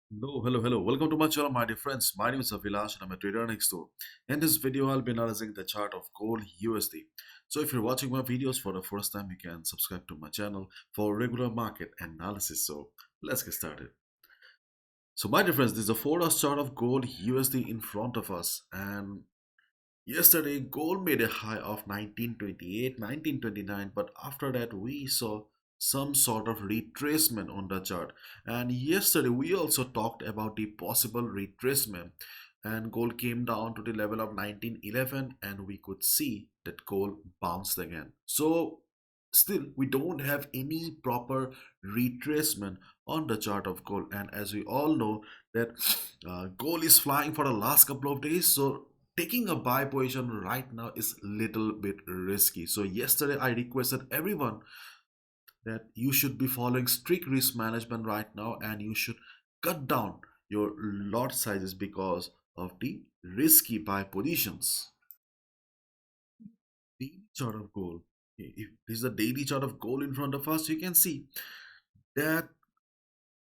Hello. Welcome to my channel, my dear friends. My name is Avilash and I'm a trader next door. In this video, I'll be analyzing the chart of gold USD. So if you're watching my videos for the first time, you can subscribe to my channel for regular market analysis. So let's get started. So my dear friends, this is a 4 hour chart of gold USD in front of us. And yesterday, gold made a high of 1928, 1929, but after that, we saw some sort of retracement on the chart. And yesterday, we also talked about the possible retracement, and gold came down to the level of 1911, and we could see that gold bounced again. So, still, we don't have any proper retracement on the chart of gold. And as we all know, that gold is flying for the last couple of days, so taking a buy position right now is little bit risky. So yesterday I requested everyone that you should be following strict risk management right now, and you should cut down your lot sizes because of the risky buy positions. Daily chart of gold. If this is a daily chart of gold in front of us, you can see that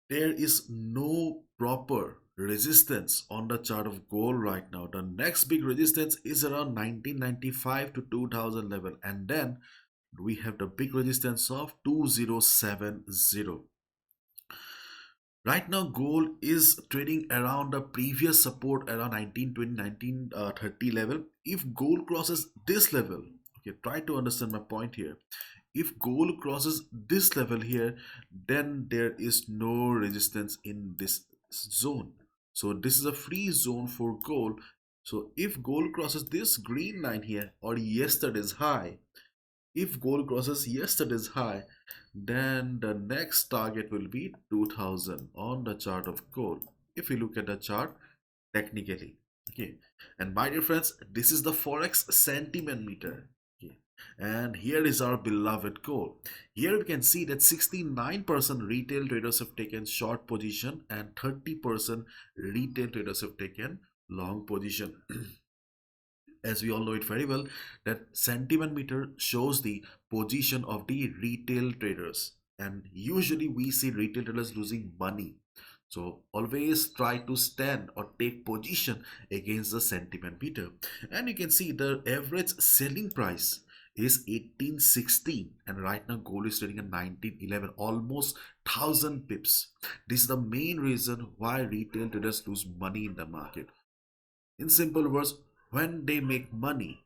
there is no proper resistance on the chart of gold right now. The next big resistance is around 1995 to 2000 level, and then we have the big resistance of 2070. Right now gold is trading around the previous support around 1920 1930 level. If gold crosses this level, okay, try to understand my point here. If gold crosses this level here, then there is no resistance in this zone. So this is a free zone for gold. So if gold crosses this green line here or yesterday's high, if gold crosses yesterday's high, then the next target will be 2000 on the chart of gold. If you look at the chart technically, okay. And my dear friends, this is the Forex sentiment meter. Okay. And here is our beloved gold. Here we can see that 69% retail traders have taken short position and 30% retail traders have taken long position. As we all know it very well, that sentiment meter shows the position of the retail traders, and usually we see retail traders losing money. So always try to stand or take position against the sentiment meter. And you can see the average selling price is 1816, and right now gold is trading at 1911, almost 1000 pips. This is the main reason why retail traders lose money in the market. In simple words, when they make money,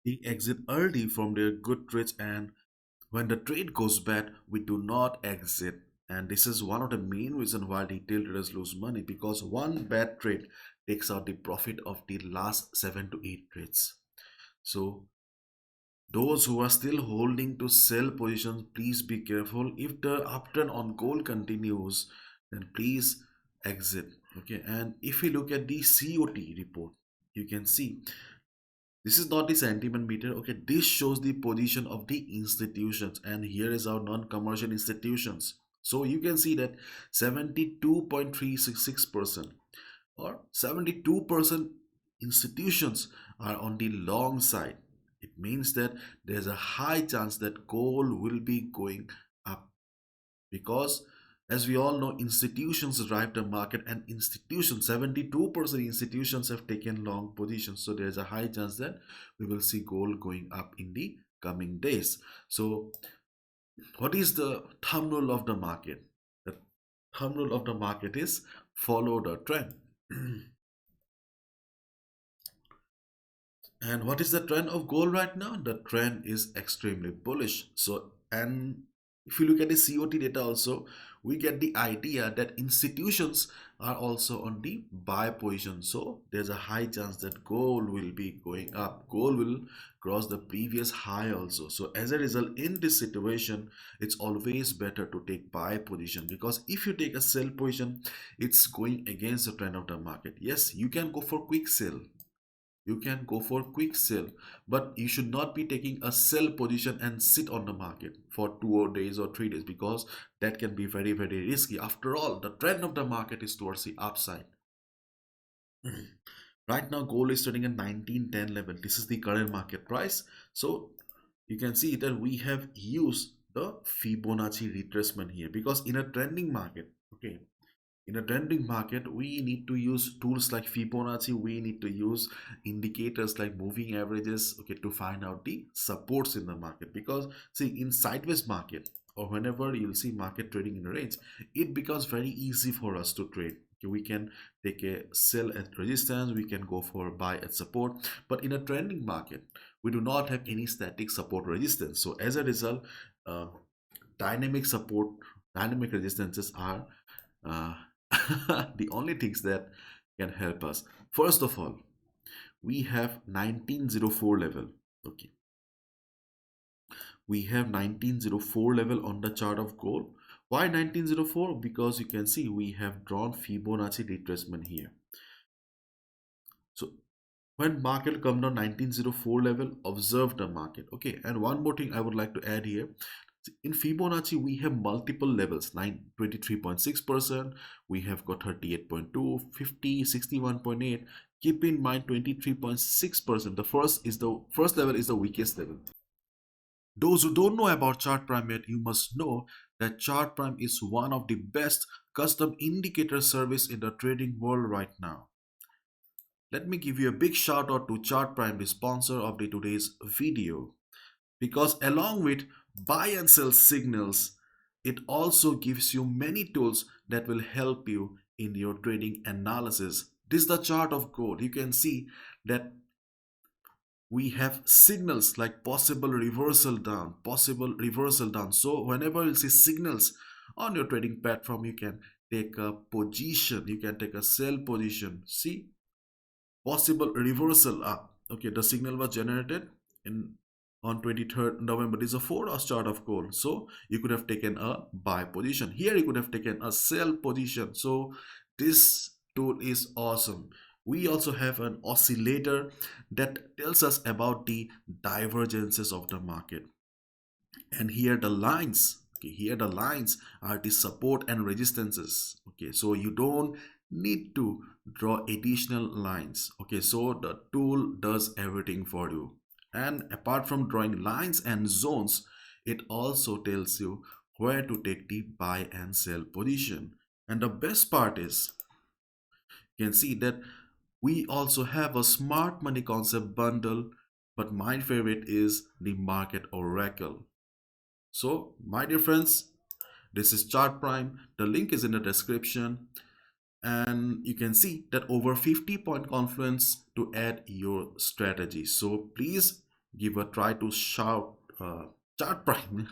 they exit early from their good trades, and when the trade goes bad, we do not exit. And this is one of the main reasons why retail traders lose money, because one bad trade takes out the profit of the last 7 to 8 trades. So those who are still holding to sell positions, please be careful. If the uptrend on gold continues, then please exit. Okay, and if you look at the COT report, you can see this is not the sentiment meter. Okay, this shows the position of the institutions, and here is our non-commercial institutions. So you can see that 72.366% or 72% institutions are on the long side. It means that there's a high chance that gold will be going up, because as we all know, institutions drive the market, and institutions, 72% institutions have taken long positions. So there's a high chance that we will see gold going up in the coming days. So what is the thumb rule of the market? The thumb rule of the market is follow the trend. And what is the trend of gold right now? The trend is extremely bullish. So, and if you look at the COT data also, we get the idea that institutions are also on the buy position. So there's a high chance that gold will be going up. Gold will cross the previous high also. So as a result, in this situation, it's always better to take buy position, because if you take a sell position, it's going against the trend of the market. Yes, you can go for quick sell, you can go for quick sell, but you should not be taking a sell position and sit on the market for 2 days or 3 days, because that can be very risky. After all, the trend of the market is towards the upside. Right now gold is trading at 1910 level. This is the current market price. So you can see that we have used the Fibonacci retracement here, because in a trending market, okay, In a trending market, we need to use tools like Fibonacci. We need to use indicators like moving averages, okay, to find out the supports in the market. Because see, in sideways market or whenever you'll see market trading in a range, it becomes very easy for us to trade. Okay, we can take a sell at resistance, we can go for buy at support. But in a trending market, we do not have any static support resistance. So as a result, uh, dynamic support, dynamic resistances are uh, the only things that can help us. First of all, we have 1904 level. Okay, we have 1904 level on the chart of gold. Why 1904? Because you can see we have drawn Fibonacci retracement here. So when market come down 1904 level, observe the market. Okay, and one more thing I would like to add here. In Fibonacci, we have multiple levels, 23.6%, we have got 38.2, 50, 61.8. Keep in mind 23.6%. The first level is the weakest level. Those who don't know about chart prime yet, you must know that chart prime is one of the best custom indicator service in the trading world right now. Let me give you a big shout out to Chart Prime, the sponsor of the today's video, because along with buy and sell signals, it also gives you many tools that will help you in your trading analysis. This is the chart of gold. You can see that we have signals like possible reversal down, possible reversal down. So whenever you see signals on your trading platform, you can take a position, you can take a sell position. See, possible reversal up. Okay, the signal was generated in on 23rd November. This is a 4 hour chart of gold. So you could have taken a buy position. Here you could have taken a sell position. So this tool is awesome. We also have an oscillator that tells us about the divergences of the market. And here the lines, okay, here the lines are the support and resistances. Okay, so you don't need to draw additional lines. Okay, so the tool does everything for you. And apart from drawing lines and zones, it also tells you where to take the buy and sell position. And the best part is you can see that we also have a smart money concept bundle, but my favorite is the market oracle. So, my dear friends, this is Chart Prime. The link is in the description. And you can see that over 50-point confluence to add your strategy. So, please give a try to shout Chart Prime.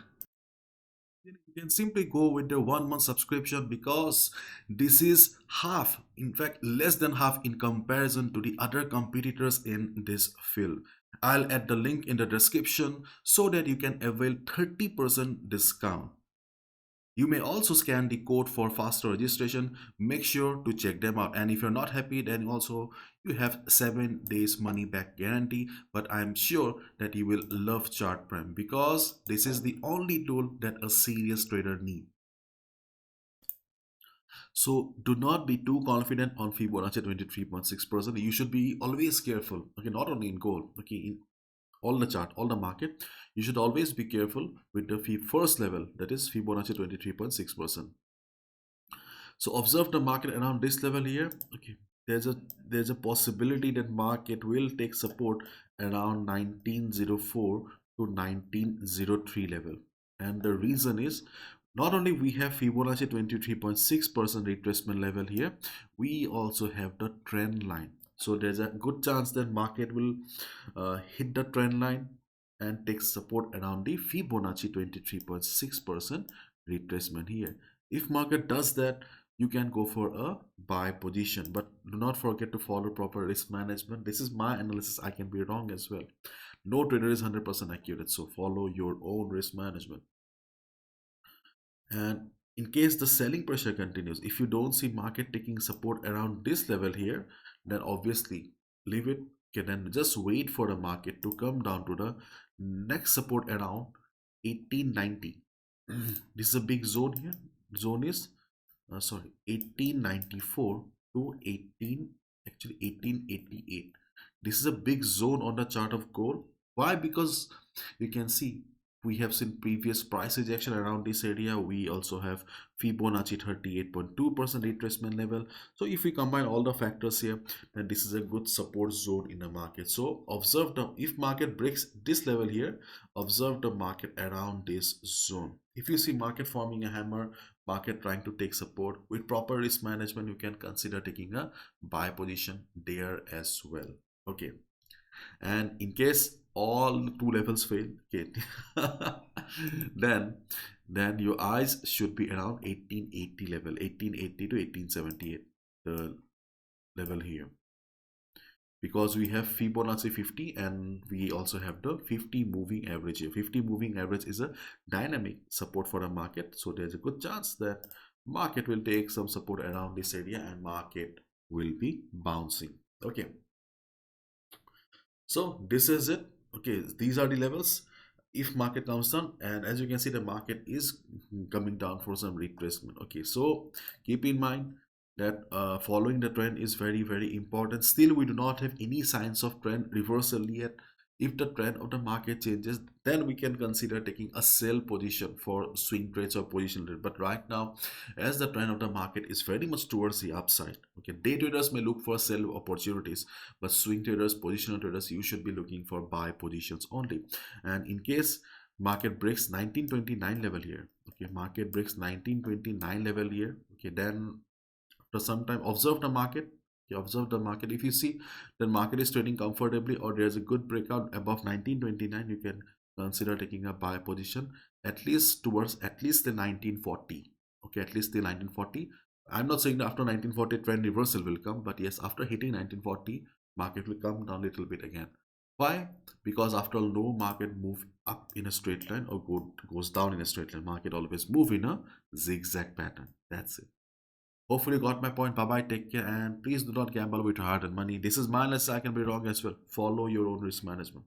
You can simply go with the 1 month subscription because this is half, in fact, less than half in comparison to the other competitors in this field. I'll add the link in the description so that you can avail 30% discount. You may also scan the code for faster registration. Make sure to check them out. And if you're not happy, then also you have 7 days money back guarantee. But I'm sure that you will love Chart Prime because this is the only tool that a serious trader needs. So do not be too confident on Fibonacci 23.6%. You should be always careful. Okay, not only in gold. Okay, in all the chart, all the market, you should always be careful with the first level, that is Fibonacci 23.6%. So observe the market around this level here. Okay, there's a possibility that market will take support around 1904 to 1903 level, and the reason is not only we have Fibonacci 23.6% retracement level here, we also have the trend line. So there's a good chance that market will hit the trend line and take support around the Fibonacci 23.6% retracement here. If market does that, you can go for a buy position, but do not forget to follow proper risk management. This is my analysis. I can be wrong as well. No trader is 100% accurate, so follow your own risk management. And in case the selling pressure continues, if you don't see market taking support around this level here, then obviously leave it. Okay, then just wait for the market to come down to the next support around 1890. This is a big zone here. Zone is 1894 to 1888. This is a big zone on the chart of gold. Why? Because you can see we have seen previous price rejection around this area. We also have Fibonacci 38.2% retracement level. So if we combine all the factors here, then this is a good support zone in the market. So observe the, if market breaks this level here, observe the market around this zone. If you see market forming a hammer, market trying to take support, with proper risk management, you can consider taking a buy position there as well. Okay, and in case all two levels fail, okay, then your eyes should be around 1880 level, 1880 to 1878, the level here, because we have Fibonacci 50 and we also have the 50 moving average here. 50 moving average is a dynamic support for the market, so there's a good chance that market will take some support around this area and market will be bouncing. Okay, so this is it. Okay, these are the levels. If market comes down, and as you can see, the market is coming down for some retracement. Okay, so keep in mind that following the trend is very, very important. Still, we do not have any signs of trend reversal yet. If the trend of the market changes, then we can consider taking a sell position for swing trades or position trade. But right now, as the trend of the market is very much towards the upside, okay, day traders may look for sell opportunities, but swing traders, positional traders, you should be looking for buy positions only. And in case market breaks 1929 level here, okay, market breaks 1929 level here, okay, then after some time, observe the market. You observe the market. If you see the market is trading comfortably or there's a good breakout above 1929, you can consider taking a buy position at least towards at least the 1940. Okay, at least the 1940. I'm not saying that after 1940 trend reversal will come, but yes, after hitting 1940, market will come down a little bit again. Why? Because after all, no market move up in a straight line or goes down in a straight line. Market always move in a zigzag pattern. That's it. Hopefully, you got my point. Bye bye. Take care. And please do not gamble with your hard earned money. This is my lesson. I can be wrong as well. Follow your own risk management.